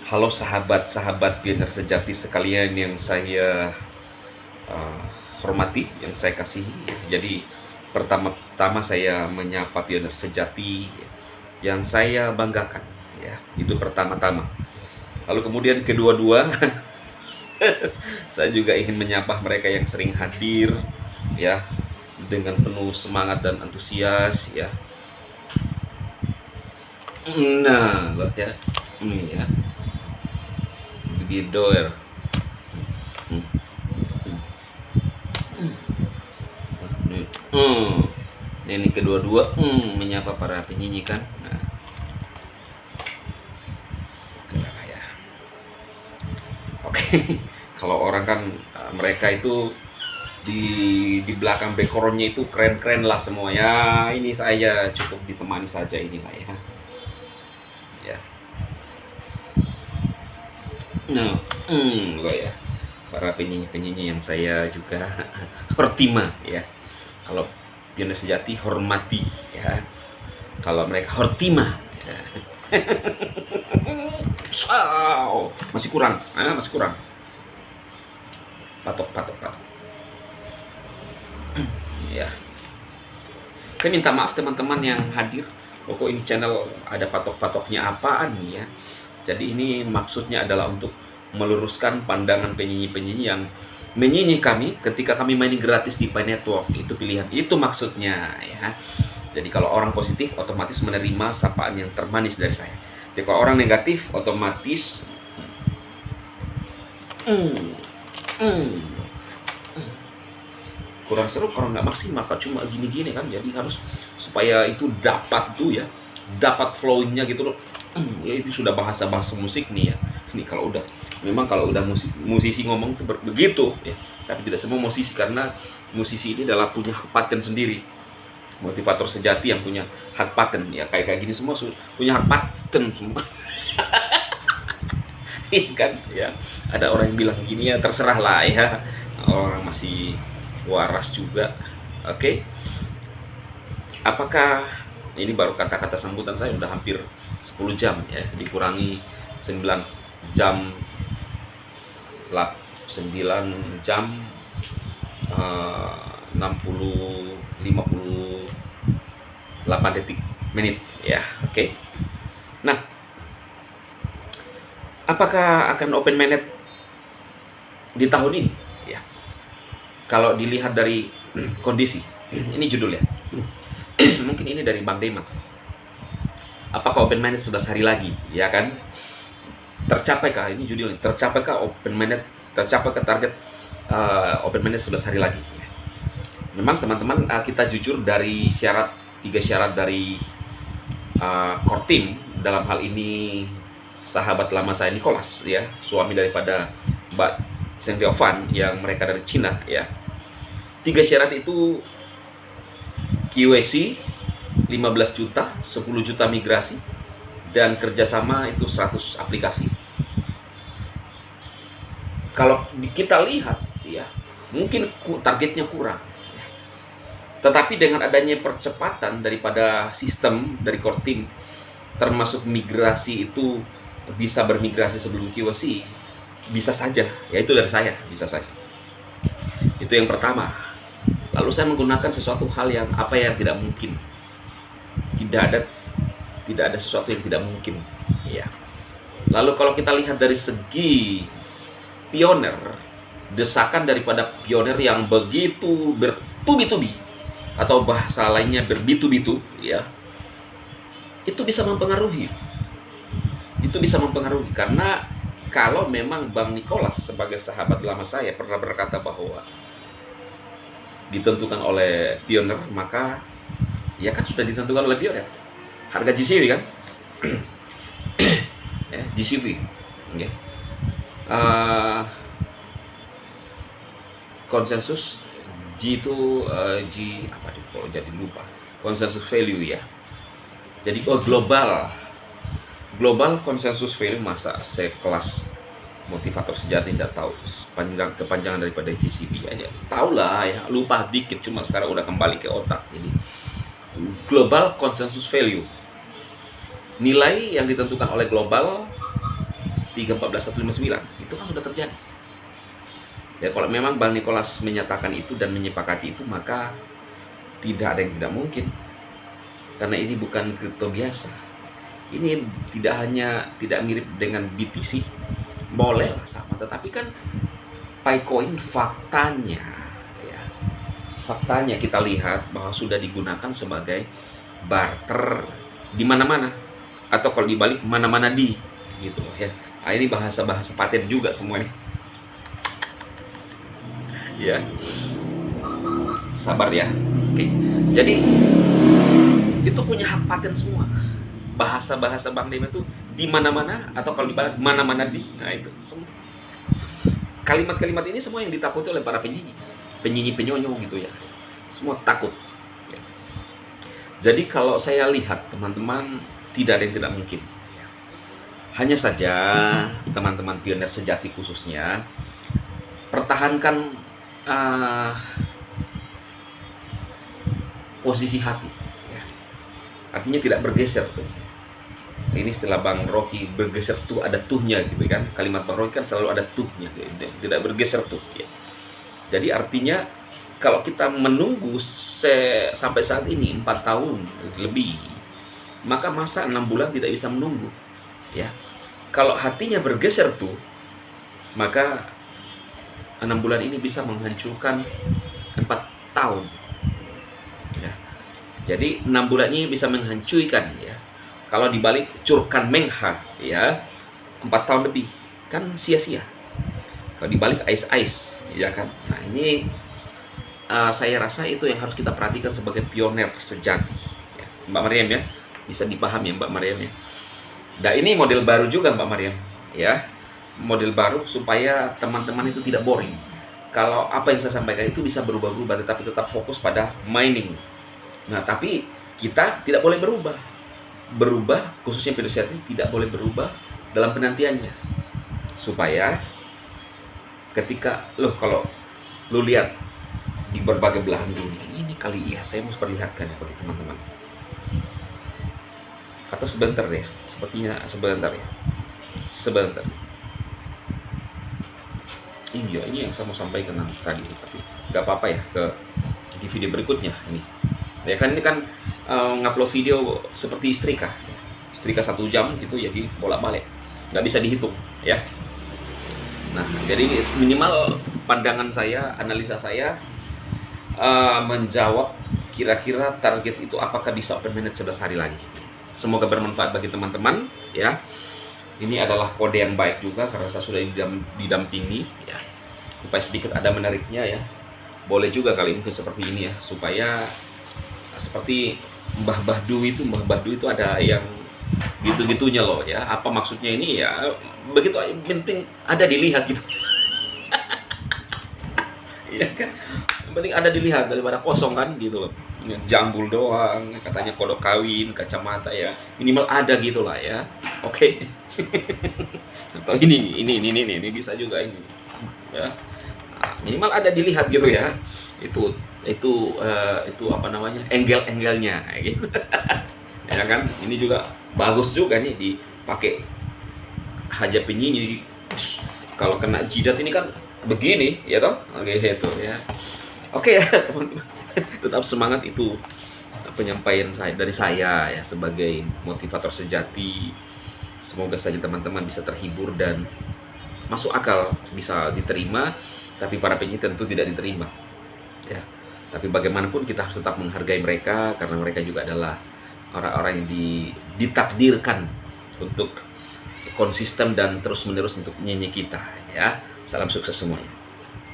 Halo sahabat-sahabat pioner sejati sekalian yang saya uh, hormati, yang saya kasihi. Jadi pertama-tama saya menyapa pioner sejati yang saya banggakan, ya. Itu pertama-tama. Lalu kemudian kedua-dua, saya juga ingin menyapa mereka yang sering hadir, ya, dengan penuh semangat dan antusias, ya. Nah, loh ya, ini ya, begitu ya. Hmm. Ini kedua-dua menyapa para penyanyi kan. Nah, oke lah ya. Oke. Kalau orang kan mereka itu di belakang backgroundnya itu keren-keren lah semua ya. Ini saya cukup ditemani saja inilah ya. Ya. Nah, lo ya. Para penyanyi-penyanyi yang saya juga hortima ya. Kalau pioner sejati hormati ya. Kalau mereka hortima ya. Wow, masih kurang, masih kurang. Patok, patok, patok. Ya, saya minta maaf teman-teman yang hadir. Pokok ini channel ada patok-patoknya apaan nih ya. Jadi ini maksudnya adalah untuk meluruskan pandangan penyanyi-penyanyi yang menyanyi kami ketika kami main gratis di Pi Network. Itu pilihan, itu maksudnya ya. Jadi kalau orang positif otomatis menerima sapaan yang termanis dari saya. Jadi kalau orang negatif otomatis kurang seru, kalau nggak maksimal, kalau cuma gini-gini kan. Jadi harus supaya itu dapat tuh ya, dapat flowingnya gitu loh. Ya itu sudah bahasa-bahasa musik nih ya. Ini kalau udah, memang kalau udah musisi ngomong tuh begitu ya. Tapi tidak semua musisi, karena musisi ini adalah punya hak paten sendiri. Motivator sejati yang punya hak paten ya, kayak gini semua punya hak paten semua. Kan ya, ada orang yang bilang gini ya, terserah lah ya, orang masih waras juga. Oke. Apakah ini baru kata-kata sambutan, saya udah hampir 10 jam ya, dikurangi 9 jam 9 jam 58 detik menit ya. Oke. Nah, apakah akan open minded di tahun ini ya? Kalau dilihat dari kondisi, ini judulnya. Mungkin ini dari Bang Deman. Apakah open minded 11 hari lagi, ya kan? Tercapaikah, ini judulnya, tercapaikah open minded, tercapaikah target open minded 11 hari lagi? Memang teman-teman, kita jujur dari syarat, 3 syarat dari core team, dalam hal ini sahabat lama saya Nicholas ya, suami daripada Mbak Sendiovan yang mereka dari Cina ya. 3 syarat itu QAC 15 juta, 10 juta migrasi, dan kerjasama itu 100 aplikasi. Kalau kita lihat ya, mungkin targetnya kurang ya. Tetapi dengan adanya percepatan daripada sistem dari core team, termasuk migrasi itu bisa bermigrasi sebelum QAC, bisa saja ya, itu dari saya, bisa saja. Itu yang pertama. Lalu saya menggunakan sesuatu hal yang apa yang tidak mungkin. Tidak ada sesuatu yang tidak mungkin ya. Lalu kalau kita lihat dari segi pioner, desakan daripada pioner yang begitu bertubi-tubi, atau bahasa lainnya berbitu-bitu ya, itu bisa mempengaruhi. Itu bisa mempengaruhi karena kalau memang Bang Nicholas sebagai sahabat lama saya pernah berkata bahwa ditentukan oleh pioner, maka ya kan sudah ditentukan oleh pioner. Harga GCV kan, ya, GCV, okay. Konsensus G itu G apa tuh? Kalau jadi lupa. Konsensus value ya. Jadi global konsensus value, masa sekelas motivator sejati tidak tahu kepanjangan daripada GCV aja. Tahu lah ya, lupa dikit, cuma sekarang udah kembali ke otak. Jadi global consensus value, nilai yang ditentukan oleh global 3/14/159 itu kan sudah terjadi. Ya, kalau memang Bang Nicholas menyatakan itu dan menyepakati itu, maka tidak ada yang tidak mungkin. Karena ini bukan kripto biasa. Ini tidak mirip dengan BTC. Boleh lah sama, tetapi kan Picoin faktanya ya. Faktanya kita lihat bahwa sudah digunakan sebagai barter di mana-mana, atau kalau dibalik mana-mana di gitu loh ya. Nah, ini bahasa-bahasa paten juga semua nih. Ya. Sabar ya. Oke. Jadi itu punya hak paten semua. Bahasa-bahasa Bang Dem itu di mana-mana, atau kalau dibalik mana-mana di. Nah, itu semua. Kalimat-kalimat ini semua yang ditakuti oleh para penyanyi penyonyo gitu ya. Semua takut. Ya. Jadi kalau saya lihat teman-teman, tidak ada yang tidak mungkin. Hanya saja teman-teman pionir sejati khususnya pertahankan posisi hati ya. Artinya tidak bergeser tuh. Ini istilah Bang Rocky, bergeser tuh ada tuhnya gitu kan. Kalimat Bang Rocky kan selalu ada tuhnya, tidak bergeser tuh ya. Jadi artinya kalau kita menunggu sampai saat ini 4 tahun lebih, maka masa 6 bulan tidak bisa menunggu ya. Kalau hatinya bergeser tuh, maka 6 bulan ini bisa menghancurkan 4 tahun ya. Jadi 6 bulan ini bisa menghancurkan ya. Kalau dibalik curkan mengha ya, 4 tahun lebih kan sia-sia. Kalau dibalik ais-ais ya kan. Nah ini saya rasa itu yang harus kita perhatikan sebagai pionir sejati ya. Mbak Mariam ya, bisa dipahami ya Mbak Mariam ya. Nah ini model baru juga Mbak Mariam ya, model baru supaya teman-teman itu tidak boring. Kalau apa yang saya sampaikan itu bisa berubah-ubah, tetapi tetap fokus pada mining. Nah tapi kita tidak boleh berubah khususnya filosofi tidak boleh berubah dalam penantiannya, supaya ketika kalau lu lihat di berbagai belahan dunia ini kali ya, saya mau perlihatkan ya bagi teman-teman, atau sebentar ya, sepertinya sebentar ya, sebentar. Iya, ini yang saya mau sampaikan tadi, tapi nggak apa-apa ya, di video berikutnya ini. Ya kan ini kan ngupload video seperti istrika 1 jam gitu, jadi bolak-balik nggak bisa dihitung ya. Nah jadi minimal pandangan saya, analisa saya menjawab kira-kira target itu apakah bisa open minute 11 hari lagi. Semoga bermanfaat bagi teman-teman ya. Ini adalah kode yang baik juga karena saya sudah didampingi ya, supaya sedikit ada menariknya ya. Boleh juga kali mungkin seperti ini ya, supaya seperti Mbah Bahdu itu ada yang gitu-gitunya loh ya. Apa maksudnya ini ya, begitu penting ada dilihat gitu. Iya kan, yang penting ada dilihat daripada kosong kan gitu loh. Jambul doang, katanya kodok kawin, kacamata ya, minimal ada gitulah ya. Oke. Atau ini bisa juga ini ya. Nah, minimal ada dilihat gitu ya. Itu apa namanya, angle-angle-nya gitu. Ya kan, ini juga bagus juga nih dipakai hajat penyanyi. Kalau kena jidat ini kan begini ya toh. Oke itu ya. Oke ya teman-teman, tetap semangat, itu penyampaian dari saya ya sebagai motivator sejati. Semoga saja teman-teman bisa terhibur dan masuk akal, bisa diterima, tapi para penyanyi tentu tidak diterima ya. Tapi bagaimanapun kita harus tetap menghargai mereka, karena mereka juga adalah orang-orang yang ditakdirkan untuk konsisten dan terus-menerus untuk nyanyi kita ya. Salam sukses semuanya.